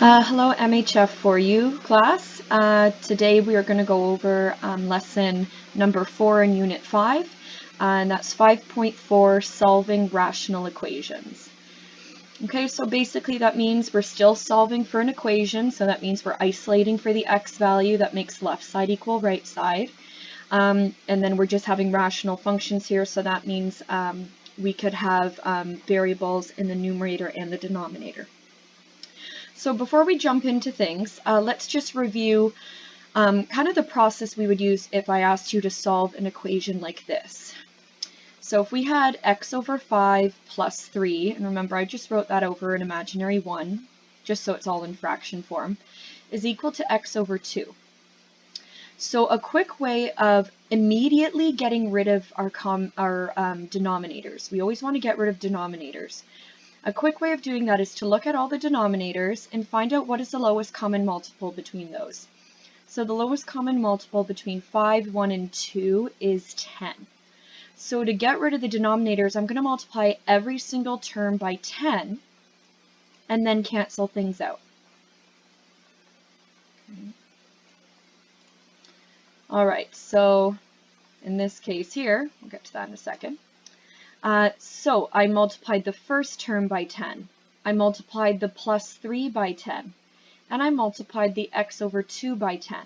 Hello MHF4U class. Today we are going to go over lesson number 4 in Unit 5, and that's 5.4, solving rational equations. Okay, so basically that means we're still solving for an equation, so that means we're isolating for the x value that makes left side equal right side. And then we're just having rational functions here, so that means we could have variables in the numerator and the denominator. So before we jump into things, let's just review kind of the process we would use if I asked you to solve an equation like this. So if we had x over 5 plus 3, and remember I just wrote that over an imaginary 1, just so it's all in fraction form, is equal to x over 2. So a quick way of immediately getting rid of our denominators. We always want to get rid of denominators. A quick way of doing that is to look at all the denominators and find out what is the lowest common multiple between those. So the lowest common multiple between 5, 1, and 2 is 10. So to get rid of the denominators, I'm going to multiply every single term by 10 and then cancel things out. Okay. All right, so in this case here, we'll get to that in a second. So I multiplied the first term by 10, I multiplied the plus 3 by 10, and I multiplied the x over 2 by 10.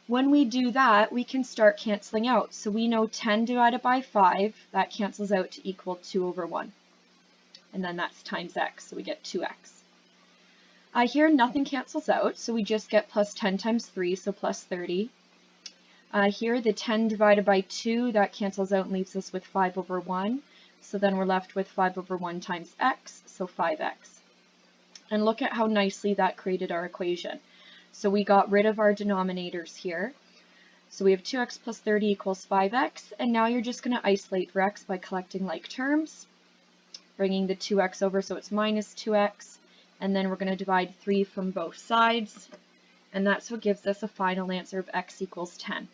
When we do that, we can start canceling out. So we know 10 divided by 5, that cancels out to equal 2 over 1. And then that's times x, so we get 2x. Here nothing cancels out, so we just get plus 10 times 3, so plus 30. Here, the 10 divided by 2, that cancels out and leaves us with 5 over 1. So then we're left with 5 over 1 times x, so 5x. And look at how nicely that created our equation. So we got rid of our denominators here. So we have 2x plus 30 equals 5x, and now you're just going to isolate for x by collecting like terms, bringing the 2x over so it's minus 2x, and then we're going to divide 3 from both sides, and that's what gives us a final answer of x equals 10.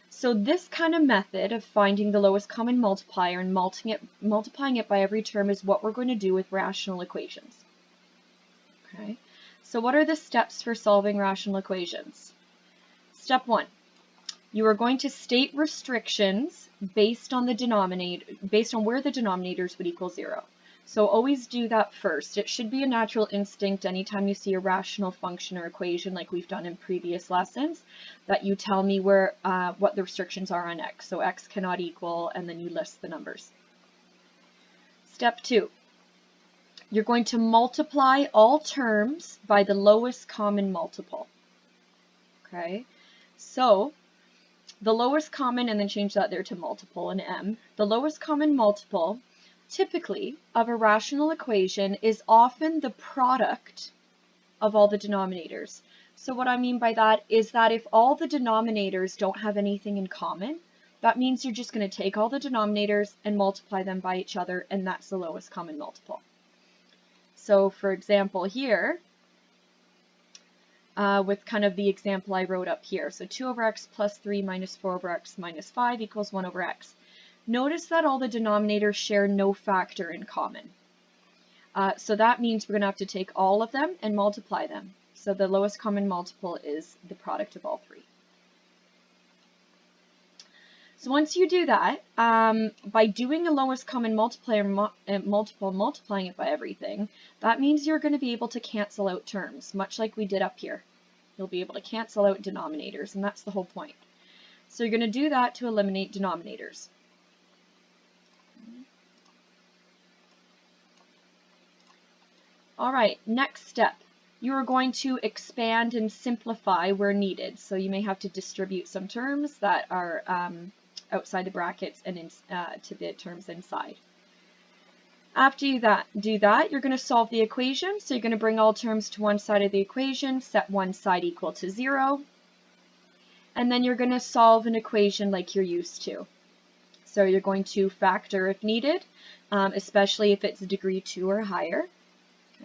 So this kind of method of finding the lowest common multiplier and multiplying it by every term is what we're going to do with rational equations. Okay, so what are the steps for solving rational equations? Step 1, you are going to state restrictions based on where the denominators would equal 0. So always do that first. It should be a natural instinct anytime you see a rational function or equation like we've done in previous lessons that you tell me what the restrictions are on x. So x cannot equal, and then you list the numbers. Step 2, you're going to multiply all terms by the lowest common multiple. Okay, so the lowest common, and then change that there to multiple and m. The lowest common multiple typically of a rational equation is often the product of all the denominators. So what I mean by that is that if all the denominators don't have anything in common, that means you're just going to take all the denominators and multiply them by each other, and that's the lowest common multiple. So for example here, with kind of the example I wrote up here, so 2 over x plus 3 minus 4 over x minus 5 equals 1 over x. Notice that all the denominators share no factor in common. So that means we're going to have to take all of them and multiply them. So the lowest common multiple is the product of all three. So once you do that, by doing a lowest common multiplier multiplying it by everything, that means you're going to be able to cancel out terms, much like we did up here. You'll be able to cancel out denominators, and that's the whole point. So you're going to do that to eliminate denominators. All right, next step. You are going to expand and simplify where needed. So you may have to distribute some terms that are outside the brackets and to the terms inside. After you do that, you're going to solve the equation. So you're going to bring all terms to one side of the equation, set one side equal to 0, and then you're going to solve an equation like you're used to. So you're going to factor if needed, especially if it's degree 2 or higher.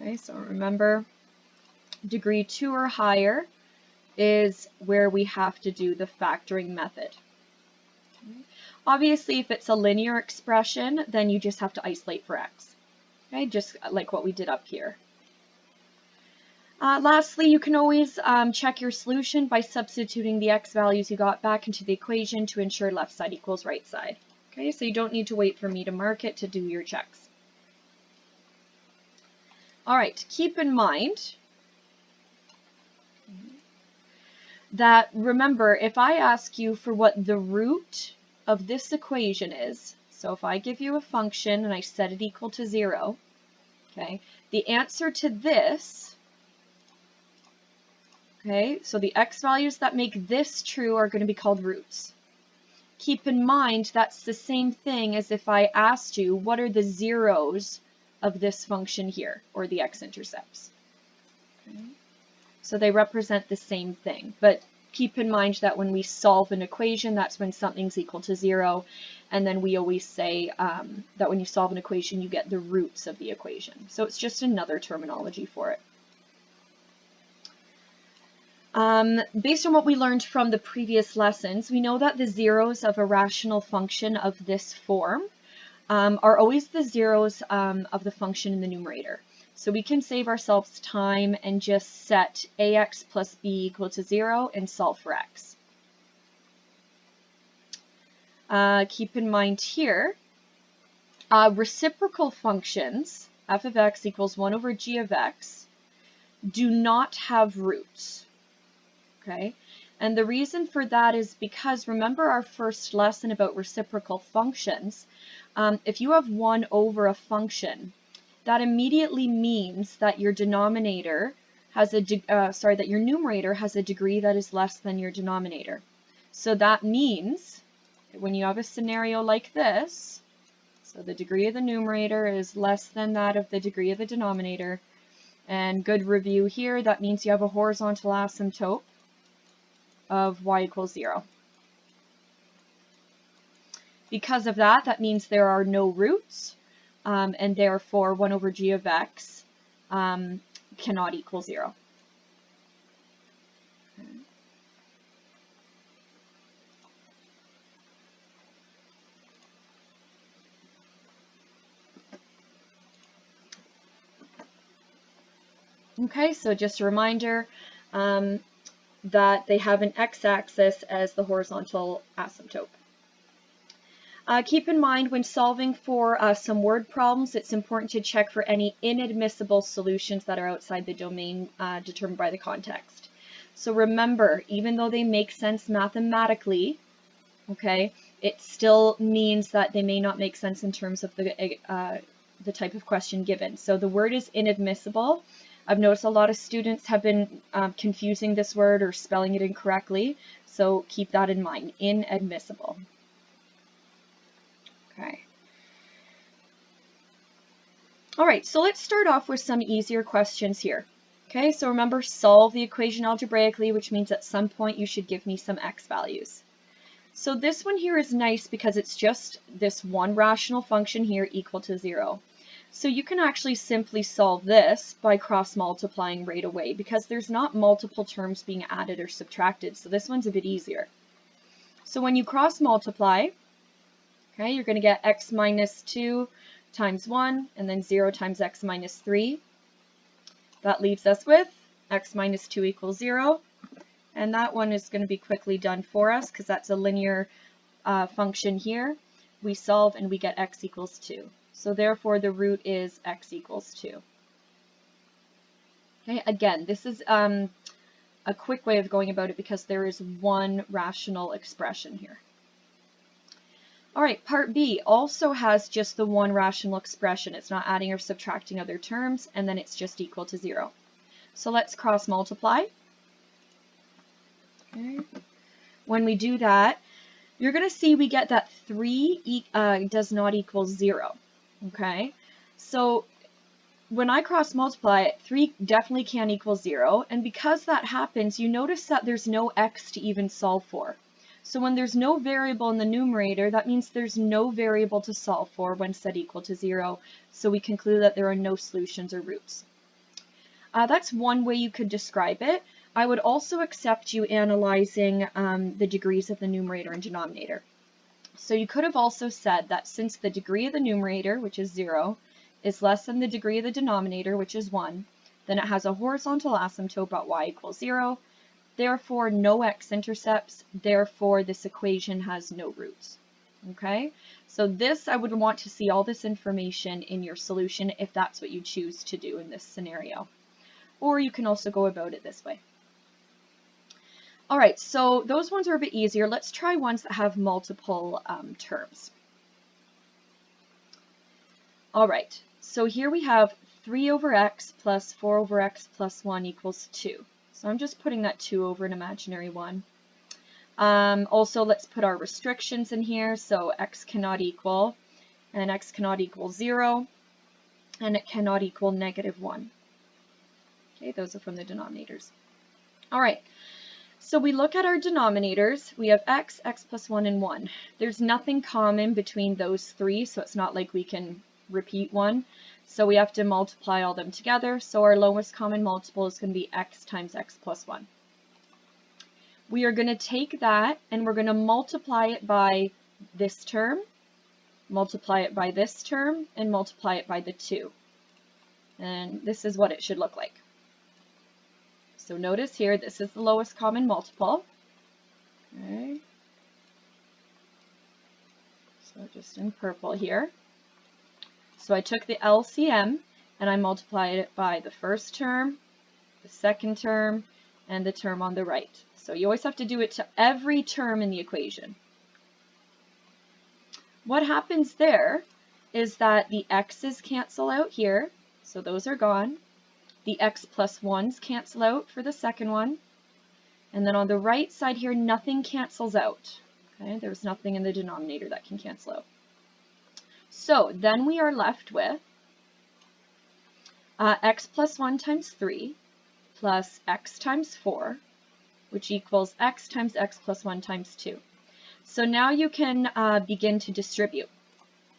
Okay, so remember, degree 2 or higher is where we have to do the factoring method. Okay. Obviously, if it's a linear expression, then you just have to isolate for x. Okay, just like what we did up here. Lastly, you can always check your solution by substituting the x values you got back into the equation to ensure left side equals right side. Okay, so you don't need to wait for me to mark it to do your checks. All right, keep in mind that, remember, if I ask you for what the root of this equation is, so if I give you a function and I set it equal to 0, okay, the answer to this, okay, so the x values that make this true are going to be called roots. Keep in mind that's the same thing as if I asked you what are the zeros of this function here, or the x-intercepts. Okay. So they represent the same thing, but keep in mind that when we solve an equation, that's when something's equal to 0, and then we always say that when you solve an equation, you get the roots of the equation. So it's just another terminology for it. Based on what we learned from the previous lessons, we know that the zeros of a rational function of this form are always the zeros of the function in the numerator. So we can save ourselves time and just set ax plus b equal to 0 and solve for x. Keep in mind here, reciprocal functions, f of x equals 1 over g of x, do not have roots. Okay, and the reason for that is because, remember our first lesson about reciprocal functions, if you have 1 over a function, that immediately means that your denominator has a that your numerator has a degree that is less than your denominator. So that means when you have a scenario like this, so the degree of the numerator is less than that of the degree of the denominator, and good review here, that means you have a horizontal asymptote of y equals 0. Because of that, that means there are no roots, and therefore 1 over g of x cannot equal 0. Okay, so just a reminder that they have an x-axis as the horizontal asymptote. Keep in mind when solving for some word problems, it's important to check for any inadmissible solutions that are outside the domain determined by the context. So remember, even though they make sense mathematically, okay, it still means that they may not make sense in terms of the type of question given. So the word is inadmissible. I've noticed a lot of students have been confusing this word or spelling it incorrectly, so keep that in mind, inadmissible. Okay. All right, so let's start off with some easier questions here. Okay, so remember, solve the equation algebraically, which means at some point you should give me some x values. So this one here is nice because it's just this one rational function here equal to 0. So you can actually simply solve this by cross-multiplying right away because there's not multiple terms being added or subtracted, so this one's a bit easier. So when you cross-multiply, okay, you're going to get x minus 2 times 1, and then 0 times x minus 3. That leaves us with x minus 2 equals 0, and that one is going to be quickly done for us because that's a linear function here. We solve and we get x equals 2. So therefore the root is x equals 2. Okay, again, this is a quick way of going about it because there is one rational expression here. All right, part B also has just the one rational expression. It's not adding or subtracting other terms, and then it's just equal to 0. So let's cross multiply. Okay. When we do that, you're going to see we get that 3 does not equal 0. Okay, so when I cross multiply, 3 definitely can't equal 0, and because that happens, you notice that there's no x to even solve for. So when there's no variable in the numerator, that means there's no variable to solve for when set equal to 0, so we conclude that there are no solutions or roots. That's one way you could describe it. I would also accept you analyzing the degrees of the numerator and denominator. So you could have also said that since the degree of the numerator, which is 0, is less than the degree of the denominator, which is 1, then it has a horizontal asymptote but y equals 0. Therefore, no x-intercepts. Therefore, this equation has no roots. Okay, so this, I would want to see all this information in your solution if that's what you choose to do in this scenario. Or you can also go about it this way. All right, so those ones are a bit easier. Let's try ones that have multiple terms. All right, so here we have 3 over x plus 4 over x plus 1 equals 2. So I'm just putting that 2 over an imaginary 1. Also, let's put our restrictions in here. So x cannot equal, and x cannot equal 0, and it cannot equal -1. Okay, those are from the denominators. All right, so we look at our denominators. We have x, x plus 1, and 1. There's nothing common between those three, so it's not like we can repeat one. So we have to multiply all them together. So our lowest common multiple is going to be x times x plus 1. We are going to take that and we're going to multiply it by this term, multiply it by this term, and multiply it by the 2. And this is what it should look like. So notice here, this is the lowest common multiple. Okay. So just in purple here. So I took the LCM and I multiplied it by the first term, the second term, and the term on the right. So you always have to do it to every term in the equation. What happens there is that the x's cancel out here, so those are gone. The x plus 1's cancel out for the second one. And then on the right side here, nothing cancels out. Okay, there's nothing in the denominator that can cancel out. So then we are left with x plus 1 times 3 plus x times 4, which equals x times x plus 1 times 2. So now you can begin to distribute.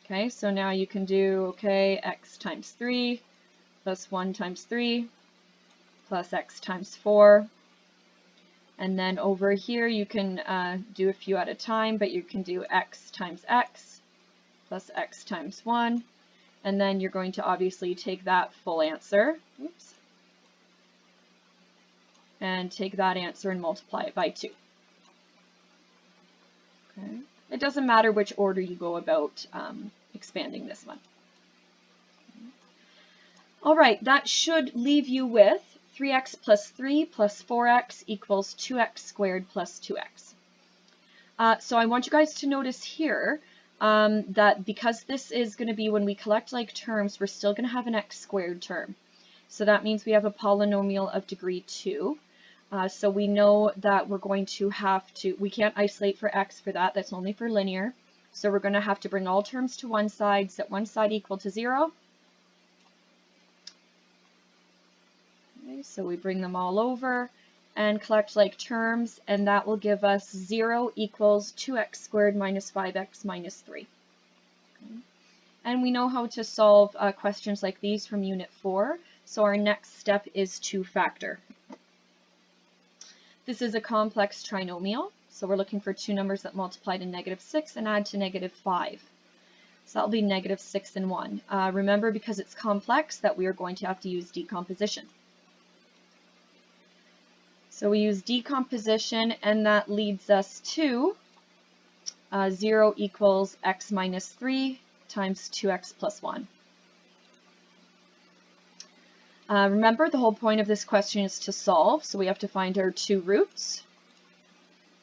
Okay, so now you can do, okay, x times 3 plus 1 times 3 plus x times 4. And then over here you can do a few at a time, but you can do x times x plus x times 1. And then you're going to obviously take that full answer, oops, and take that answer and multiply it by 2. Okay. It doesn't matter which order you go about expanding this one. Okay. All right, that should leave you with 3x plus 3 plus 4x equals 2x squared plus 2x. So I want you guys to notice here that because this is going to be when we collect like terms, we're still going to have an x squared term. So that means we have a polynomial of degree 2. So we know that we're going to have to, we can't isolate for x for that, that's only for linear. So we're going to have to bring all terms to one side, set one side equal to 0. Okay, so we bring them all over and collect like terms, and that will give us 0 equals 2x squared minus 5x minus 3. Okay. And we know how to solve questions like these from Unit 4, so our next step is to factor. This is a complex trinomial, so we're looking for two numbers that multiply to -6 and add to -5. So that'll be -6 and 1. Remember, because it's complex, that we are going to have to use decomposition. So we use decomposition, and that leads us to 0 equals x minus 3 times 2x plus 1. Remember, the whole point of this question is to solve, so we have to find our two roots.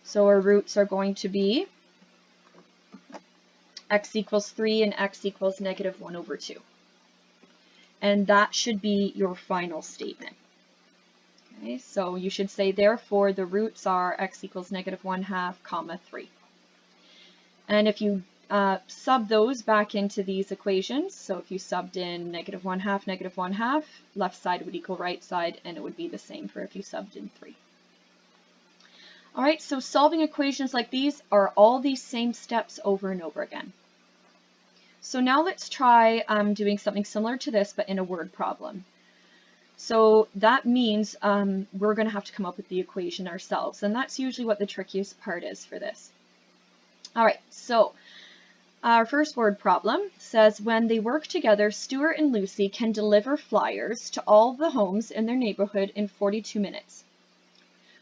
So our roots are going to be x equals 3 and x equals -1 over 2. And that should be your final statement. Okay, so you should say, therefore, the roots are x equals -1/2, comma 3. And if you sub those back into these equations, so if you subbed in -1/2, -1/2, left side would equal right side, and it would be the same for if you subbed in 3. All right, so solving equations like these are all these same steps over and over again. So now let's try doing something similar to this, but in a word problem. So that means we're going to have to come up with the equation ourselves, and that's usually what the trickiest part is for this. All right, so Our first word problem says, when they work together, Stuart and Lucy can deliver flyers to all the homes in their neighborhood in 42 minutes.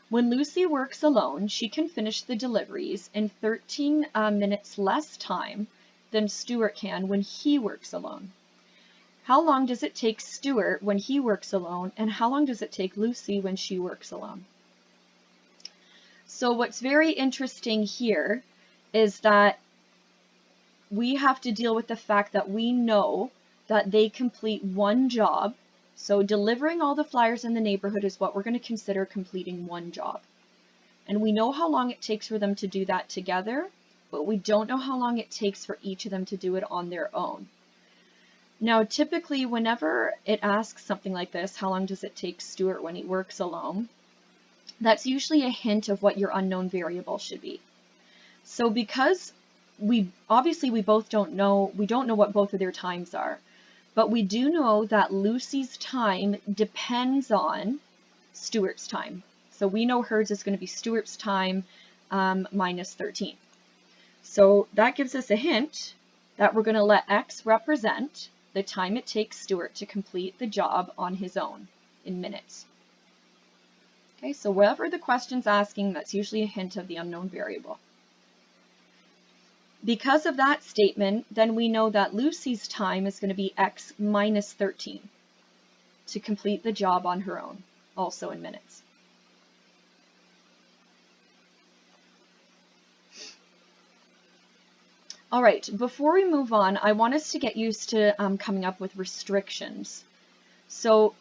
When Lucy works alone, she can finish the deliveries in 13 minutes less time than Stuart can when he works alone. How long does it take Stuart when he works alone, and how long does it take Lucy when she works alone? So what's very interesting here is that we have to deal with the fact that we know that they complete one job. So delivering all the flyers in the neighborhood is what we're going to consider completing one job. And we know how long it takes for them to do that together, but we don't know how long it takes for each of them to do it on their own. Now, typically, whenever it asks something like this, how long does it take Stuart when he works alone? That's usually a hint of what your unknown variable should be. So because we both don't know what both of their times are, but we do know that Lucy's time depends on Stuart's time. So we know hers is going to be Stuart's time minus 13. So that gives us a hint that we're going to let X represent the time it takes Stuart to complete the job on his own in minutes. Okay, so whatever the question's asking, that's usually a hint of the unknown variable. Because of that statement, then we know that Lucy's time is going to be X minus 13 to complete the job on her own, also in minutes. All right, before we move on, I want us to get used to coming up with restrictions. So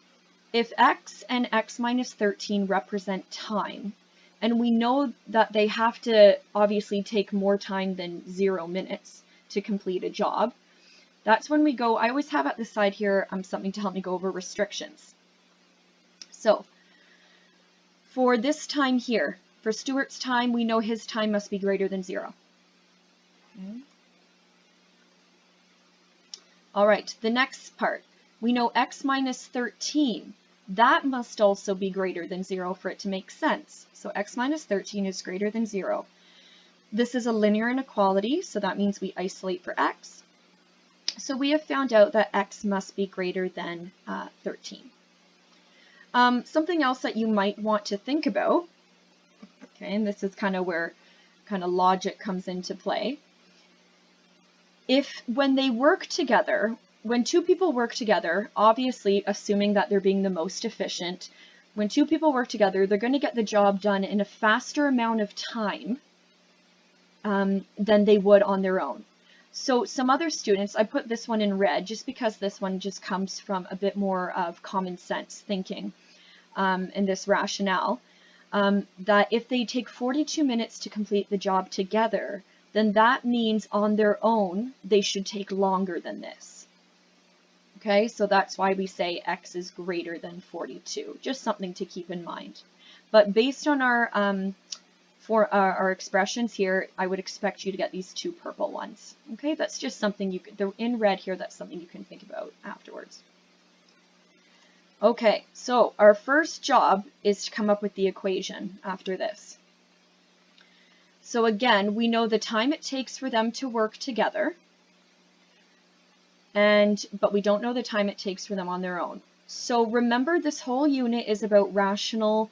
if X and X minus 13 represent time, and we know that they have to obviously take more time than 0 minutes to complete a job, that's when we go, I always have at the side here something to help me go over restrictions. So for this time here, for Stuart's time, we know his time must be greater than 0. Okay. All right, the next part, we know X minus 13. That must also be greater than 0 for it to make sense. So X minus 13 is greater than 0. This is a linear inequality, so that means we isolate for X. So we have found out that X must be greater than 13. Something else that you might want to think about, okay, and this is kind of where logic comes into play. If when they work together, when two people work together, obviously assuming that they're being the most efficient, when two people work together, they're going to get the job done in a faster amount of time than they would on their own. So some other students, I put this one in red just because this one just comes from a bit more of common sense thinking in this rationale, that if they take 42 minutes to complete the job together, then that means on their own they should take longer than this. Okay, so that's why we say X is greater than 42, just something to keep in mind. But based on our our expressions here, I would expect you to get these two purple ones. Okay, that's just something you could, they're in red here, that's something you can think about afterwards. Okay, so our first job is to come up with the equation after this. So again, we know the time it takes for them to work together, but we don't know the time it takes for them on their own. So remember, this whole unit is about rational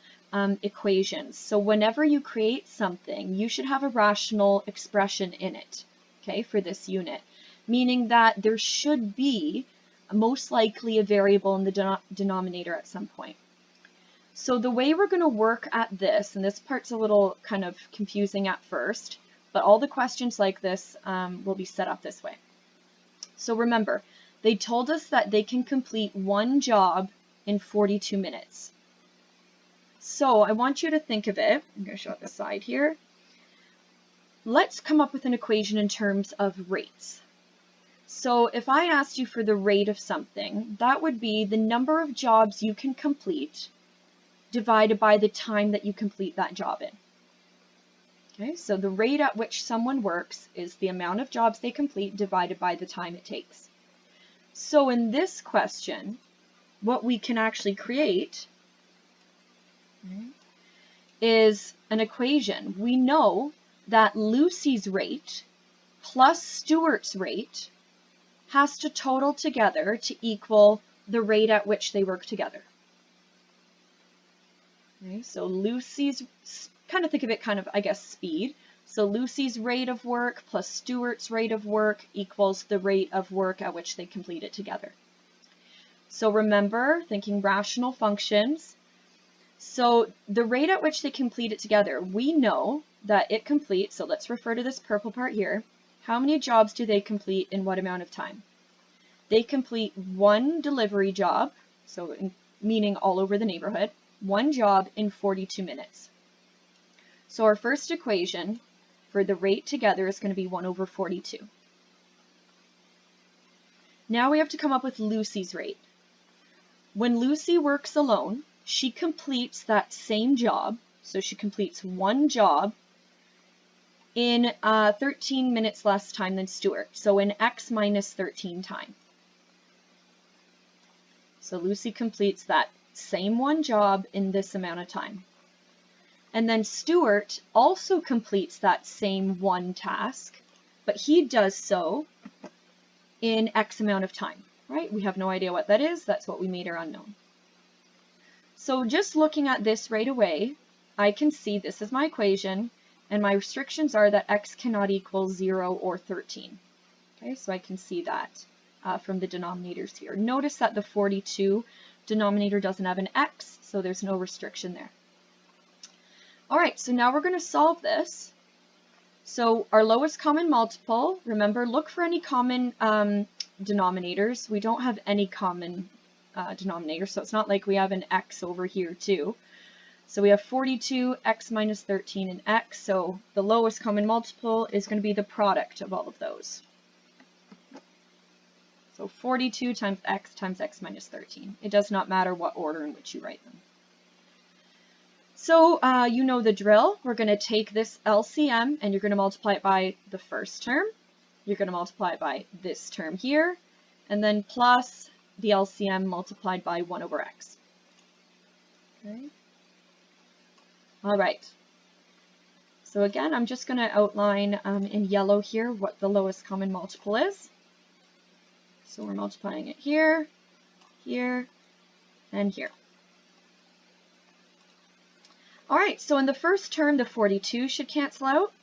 equations. So whenever you create something, you should have a rational expression in it, okay, for this unit, meaning that there should be most likely a variable in the denominator at some point. So the way we're going to work at this, and this part's a little kind of confusing at first, but all the questions like this will be set up this way. So remember, they told us that they can complete one job in 42 minutes. So I want you to think of it. I'm going to show it the side here. Let's come up with an equation in terms of rates. So if I asked you for the rate of something, that would be the number of jobs you can complete divided by the time that you complete that job in. Okay, so the rate at which someone works is the amount of jobs they complete divided by the time it takes. So in this question, what we can actually create is an equation. We know that Lucy's rate plus Stuart's rate has to total together to equal the rate at which they work together. Okay, so Lucy's, kind of think of it kind of, I guess, speed. So Lucy's rate of work plus Stuart's rate of work equals the rate of work at which they complete it together. So remember, thinking rational functions. So the rate at which they complete it together, we know that it completes, so let's refer to this purple part here. How many jobs do they complete in what amount of time? They complete one delivery job, so meaning all over the neighborhood, one job in 42 minutes. So our first equation for the rate together is going to be 1 over 42. Now we have to come up with Lucy's rate. When Lucy works alone, she completes that same job, so she completes one job in 13 minutes less time than Stuart, so in x minus 13 time. So Lucy completes that same one job in this amount of time. And then Stuart also completes that same one task, but he does so in X amount of time, right? We have no idea what that is. That's what we made our unknown. So just looking at this right away, I can see this is my equation, and my restrictions are that X cannot equal 0 or 13. Okay, so I can see that from the denominators here. Notice that the 42 denominator doesn't have an X, so there's no restriction there. All right, so now we're going to solve this. So our lowest common multiple, remember, look for any common denominators. We don't have any common denominators, so it's not like we have an X over here too. So we have 42, X minus 13, and X, so the lowest common multiple is going to be the product of all of those. So 42 times X minus 13. It does not matter what order in which you write them. So you know the drill. We're going to take this LCM and you're going to multiply it by the first term. You're going to multiply it by this term here, and then plus the LCM multiplied by 1 over X. Okay. All right. So again, I'm just going to outline in yellow here what the lowest common multiple is. So we're multiplying it here, here, and here. All right, so in the first term, the 42 should cancel out.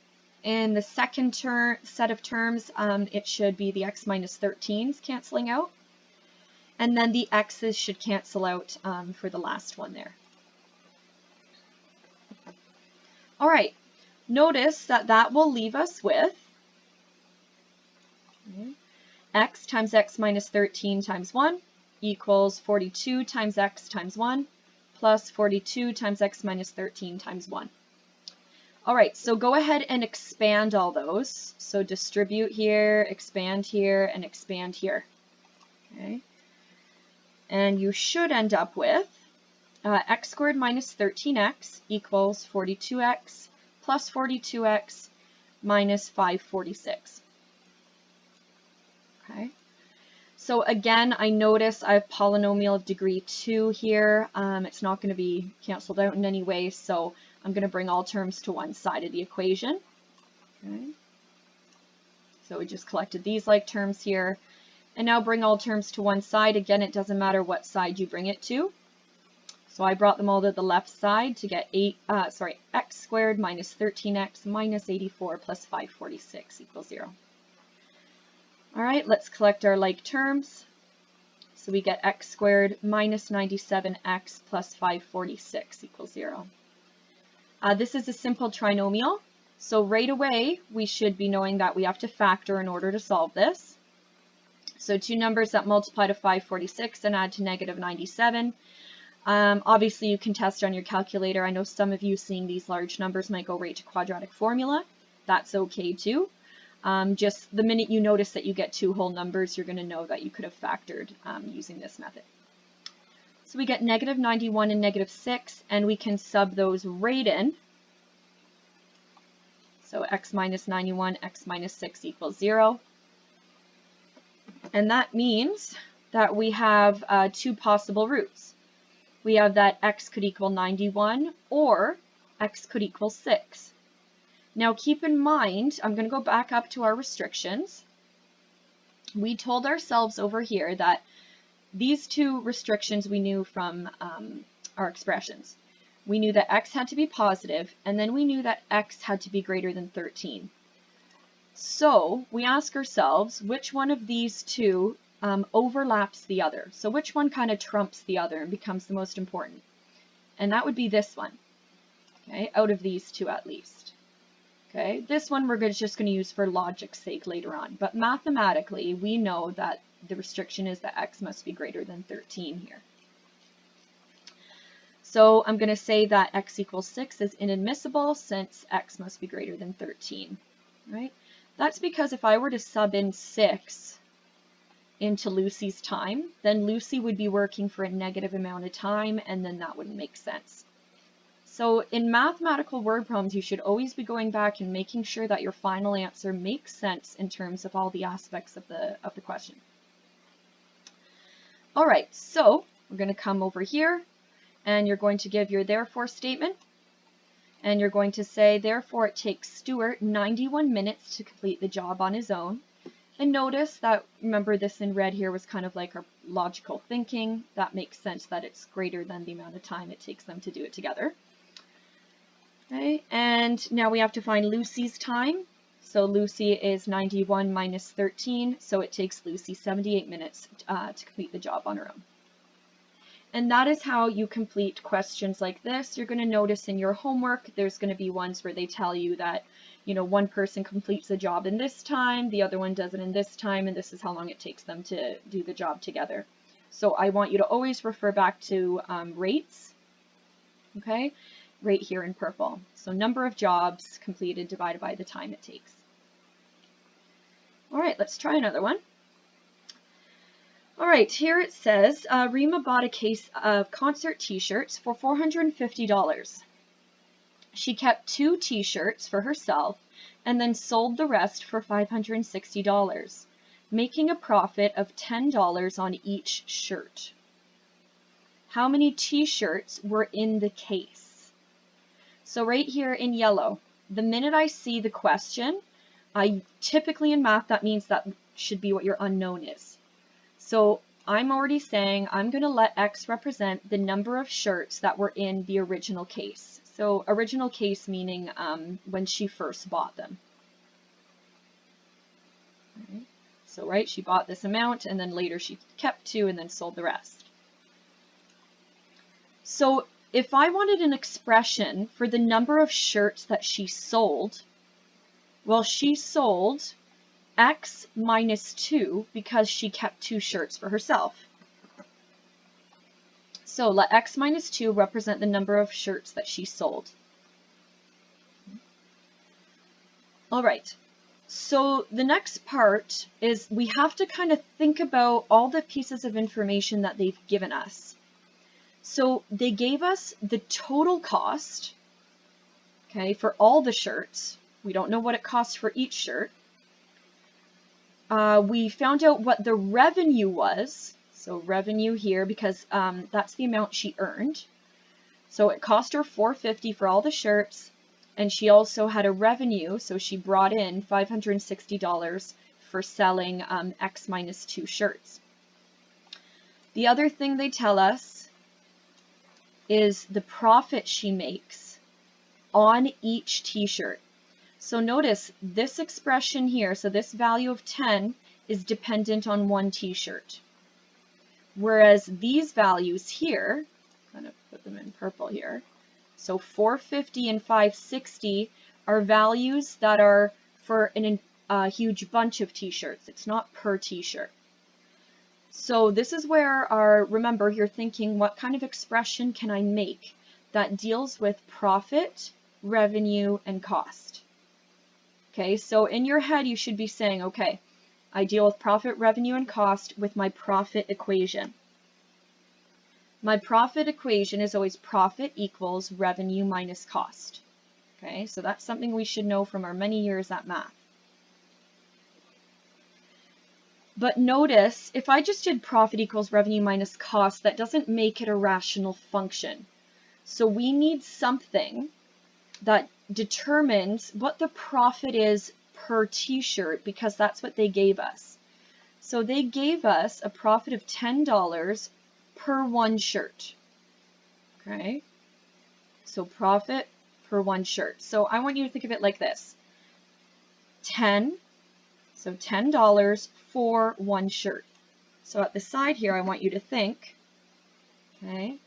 In the second set of terms, it should be the X minus 13s canceling out. And then the X's should cancel out for the last one there. All right, notice that that will leave us with X times X minus 13 times 1 equals 42 times X times 1 plus 42 times X minus 13 times 1. All right, so go ahead and expand all those. So distribute here, expand here, and expand here. Okay. And you should end up with X squared minus 13X equals 42X plus 42X minus 546. Okay. So again, I notice I have polynomial of degree 2 here. It's not going to be canceled out in any way, so I'm going to bring all terms to one side of the equation. Okay. So we just collected these like terms here. And now bring all terms to one side. Again, it doesn't matter what side you bring it to. So I brought them all to the left side to get X squared minus 13X minus 84 plus 546 equals 0. All right, let's collect our like terms. So we get X squared minus 97X plus 546 equals 0. This is a simple trinomial. So right away, we should be knowing that we have to factor in order to solve this. So two numbers that multiply to 546 and add to negative 97. Obviously, you can test on your calculator. I know some of you seeing these large numbers might go right to quadratic formula. That's okay too. Just the minute you notice that you get two whole numbers, you're going to know that you could have factored using this method. So we get negative 91 and negative 6, and we can sub those right in. So X minus 91, X minus 6 equals 0. And that means that we have two possible roots. We have that X could equal 91 or X could equal 6. Now keep in mind, I'm going to go back up to our restrictions. We told ourselves over here that these two restrictions we knew from our expressions. We knew that x had to be positive, and then we knew that x had to be greater than 13. So we ask ourselves, which one of these two overlaps the other? So which one kind of trumps the other and becomes the most important? And that would be this one, okay, out of these two at least. Okay, this one we're just going to use for logic's sake later on, but mathematically we know that the restriction is that x must be greater than 13 here. So I'm going to say that x equals 6 is inadmissible since x must be greater than 13, right? That's because if I were to sub in 6 into Lucy's time, then Lucy would be working for a negative amount of time, and then that wouldn't make sense. So in mathematical word problems, you should always be going back and making sure that your final answer makes sense in terms of all the aspects of the question. All right, so we're going to come over here, and you're going to give your therefore statement, and you're going to say, therefore it takes Stuart 91 minutes to complete the job on his own. And notice that, remember this in red here was kind of like our logical thinking. That makes sense that it's greater than the amount of time it takes them to do it together. Okay, and now we have to find Lucy's time. So Lucy is 91 minus 13, so it takes Lucy 78 minutes to complete the job on her own. And that is how you complete questions like this. You're going to notice in your homework, there's going to be ones where they tell you that, you know, one person completes the job in this time, the other one does it in this time, and this is how long it takes them to do the job together. So I want you to always refer back to rates, okay, right here in purple. So number of jobs completed divided by the time it takes. All right, let's try another one. All right, here it says, Rima bought a case of concert t-shirts for $450. She kept 2 t-shirts for herself and then sold the rest for $560, making a profit of $10 on each shirt. How many t-shirts were in the case? So right here in yellow, the minute I see the question, typically in math, that means that should be what your unknown is. So I'm already saying I'm going to let X represent the number of shirts that were in the original case. So original case meaning when she first bought them. Right. So right, she bought this amount and then later she kept 2 and then sold the rest. So if I wanted an expression for the number of shirts that she sold, well, she sold X minus 2 because she kept 2 shirts for herself. So let X minus 2 represent the number of shirts that she sold. All right, so the next part is we have to kind of think about all the pieces of information that they've given us. So they gave us the total cost, okay, for all the shirts. We don't know what it costs for each shirt. We found out what the revenue was, so revenue here because that's the amount she earned. So it cost her $450 for all the shirts, and she also had a revenue, so she brought in $560 for selling X minus 2 shirts. The other thing they tell us is the profit she makes on each t-shirt. So notice this expression here, so this value of 10 is dependent on 1 t-shirt. Whereas these values here, kind of put them in purple here, so 450 and 560 are values that are for a huge bunch of t-shirts. It's not per t-shirt. So this is where remember, you're thinking, what kind of expression can I make that deals with profit, revenue, and cost? Okay, so in your head, you should be saying, okay, I deal with profit, revenue, and cost with my profit equation. My profit equation is always profit equals revenue minus cost. Okay, so that's something we should know from our many years at math. But notice, if I just did profit equals revenue minus cost, that doesn't make it a rational function. So we need something that determines what the profit is per t-shirt, because that's what they gave us. So they gave us a profit of $10 per one shirt. Okay, so profit per one shirt. So I want you to think of it like this. 10, so $10 for one shirt. So at the side here, I want you to think, okay,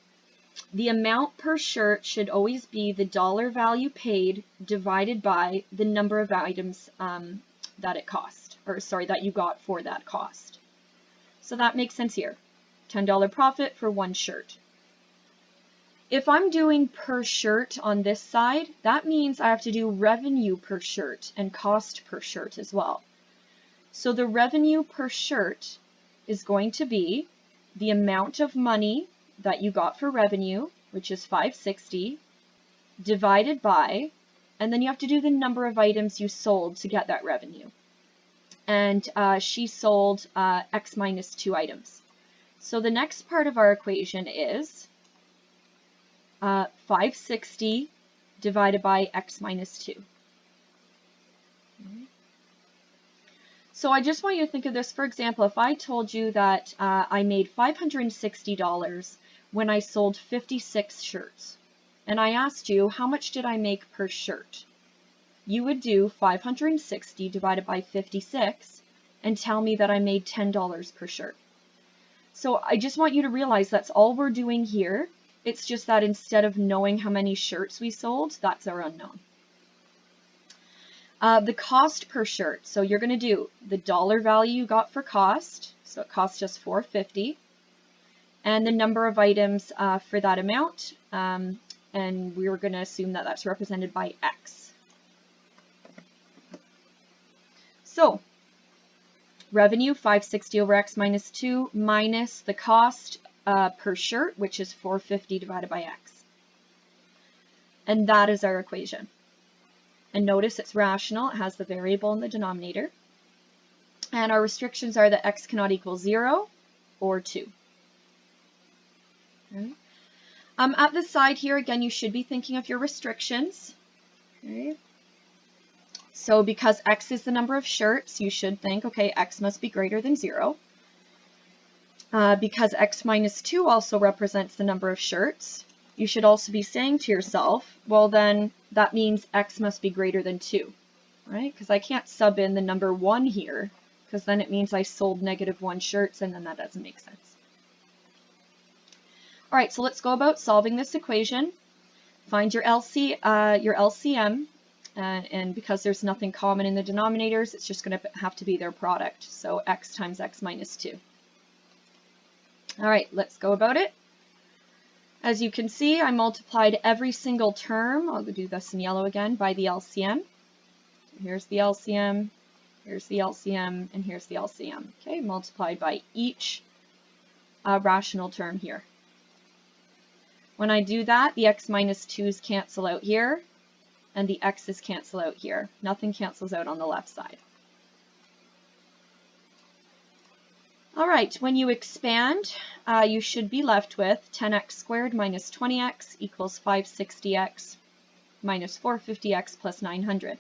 the amount per shirt should always be the dollar value paid divided by the number of items that it cost, or sorry, that you got for that cost. So that makes sense here. $10 profit for one shirt. If I'm doing per shirt on this side, that means I have to do revenue per shirt and cost per shirt as well. So the revenue per shirt is going to be the amount of money that you got for revenue, which is $560, divided by, and then you have to do the number of items you sold to get that revenue. And she sold X minus 2 items. So the next part of our equation is 560 divided by X minus 2. So I just want you to think of this. For example, if I told you that I made $560 when I sold 56 shirts, and I asked you, how much did I make per shirt? You would do 560 divided by 56 and tell me that I made $10 per shirt. So I just want you to realize that's all we're doing here. It's just that instead of knowing how many shirts we sold, that's our unknown. The cost per shirt. So you're going to do the dollar value you got for cost. So it cost us $450. And the number of items for that amount. And we were going to assume that that's represented by X. So revenue, 560 over X minus 2, minus the cost per shirt, which is 450 divided by X. And that is our equation. And notice it's rational. It has the variable in the denominator. And our restrictions are that X cannot equal 0 or 2. Okay. At the side here, again, you should be thinking of your restrictions. Okay. So because X is the number of shirts, you should think, okay, X must be greater than 0. Because X minus 2 also represents the number of shirts, you should also be saying to yourself, well then, that means X must be greater than 2, right? Because I can't sub in the number 1 here, because then it means I sold -1 shirts, and then that doesn't make sense. All right, so let's go about solving this equation. Find your LCM, and because there's nothing common in the denominators, it's just going to have to be their product. So X times X minus 2. All right, let's go about it. As you can see, I multiplied every single term, I'll do this in yellow again, by the LCM. Here's the LCM, here's the LCM, and here's the LCM. Okay, multiplied by each rational term here. When I do that, the X minus 2's cancel out here, and the X's cancel out here. Nothing cancels out on the left side. All right, when you expand, you should be left with 10x squared minus 20x equals 560x minus 450x plus 900.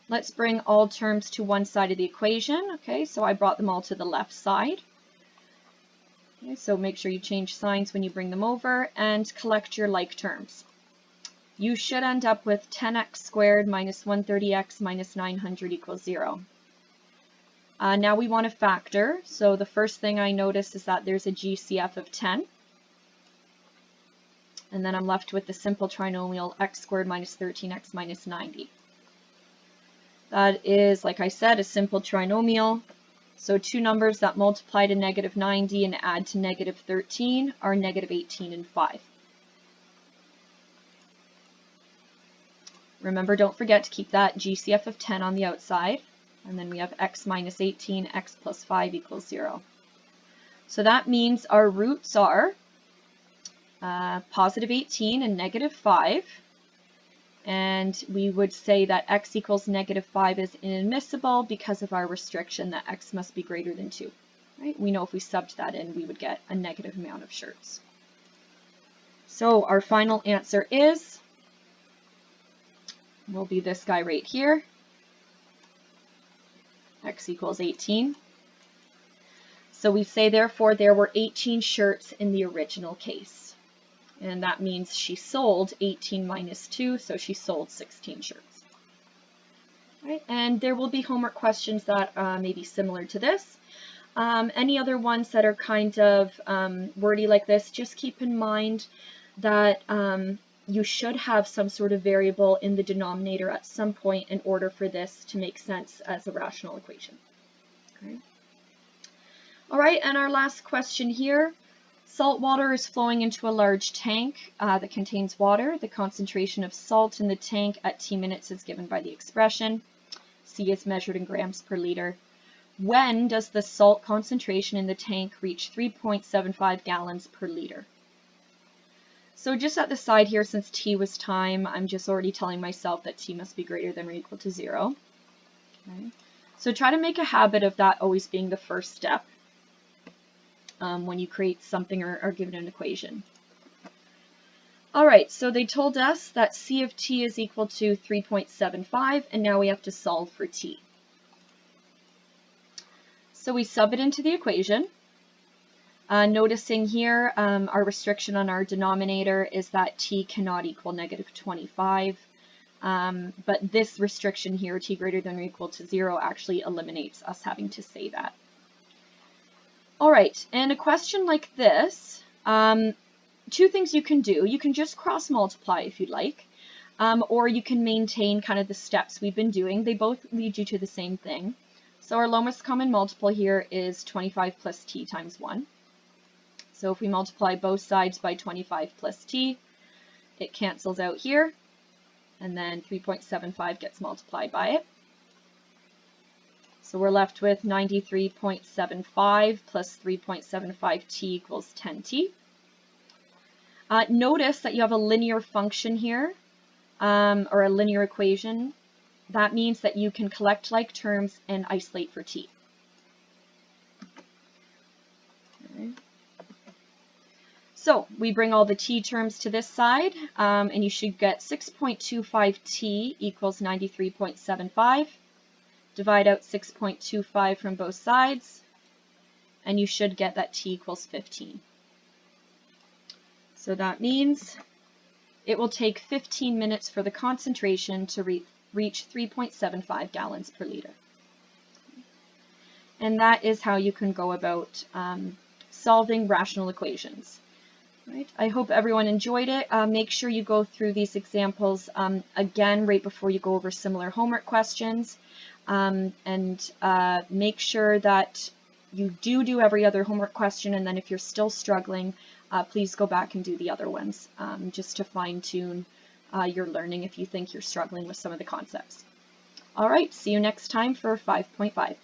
Let's bring all terms to one side of the equation. Okay, so I brought them all to the left side. Okay, so make sure you change signs when you bring them over and collect your like terms. You should end up with 10x squared minus 130x minus 900 equals 0. Now we want to factor, so the first thing I notice is that there's a GCF of 10. And then I'm left with the simple trinomial x squared minus 13x minus 90. That is, like I said, a simple trinomial. So two numbers that multiply to -90 and add to -13 are -18 and 5. Remember, don't forget to keep that GCF of 10 on the outside. And then we have x minus 18, x plus 5 equals 0. So that means our roots are positive 18 and -5. And we would say that x equals -5 is inadmissible because of our restriction that x must be greater than 2. Right? We know if we subbed that in, we would get a negative amount of shirts. So our final answer will be this guy right here. X equals 18. So we say, therefore, there were 18 shirts in the original case. And that means she sold 18 minus 2, so she sold 16 shirts. Right? And there will be homework questions that may be similar to this. Any other ones that are kind of wordy like this, just keep in mind that you should have some sort of variable in the denominator at some point in order for this to make sense as a rational equation. Okay. All right, and our last question here. Salt water is flowing into a large tank that contains water. The concentration of salt in the tank at t minutes is given by the expression. C is measured in grams per liter. When does the salt concentration in the tank reach 3.75 gallons per liter? So just at the side here, since t was time, I'm just already telling myself that t must be greater than or equal to 0. Okay. So try to make a habit of that always being the first step when you create something or give it an equation. All right, so they told us that C of t is equal to 3.75, and now we have to solve for t. So we sub it into the equation. Noticing here, our restriction on our denominator is that t cannot equal negative 25. But this restriction here, t greater than or equal to 0, actually eliminates us having to say that. All right, and a question like this, two things you can do. You can just cross multiply if you'd like, or you can maintain kind of the steps we've been doing. They both lead you to the same thing. So our lowest common multiple here is 25 plus t times 1. So if we multiply both sides by 25 plus t, it cancels out here, and then 3.75 gets multiplied by it. So we're left with 93.75 plus 3.75t equals 10t. Notice that you have a linear function here, or a linear equation. That means that you can collect like terms and isolate for t. Okay. So we bring all the t terms to this side, and you should get 6.25t equals 93.75. Divide out 6.25 from both sides, and you should get that t equals 15. So that means it will take 15 minutes for the concentration to reach 3.75 gallons per liter. And that is how you can go about solving rational equations. Right. I hope everyone enjoyed it. Make sure you go through these examples again right before you go over similar homework questions. And make sure that you do every other homework question, and then if you're still struggling, please go back and do the other ones just to fine-tune your learning if you think you're struggling with some of the concepts. All right, see you next time for 5.5.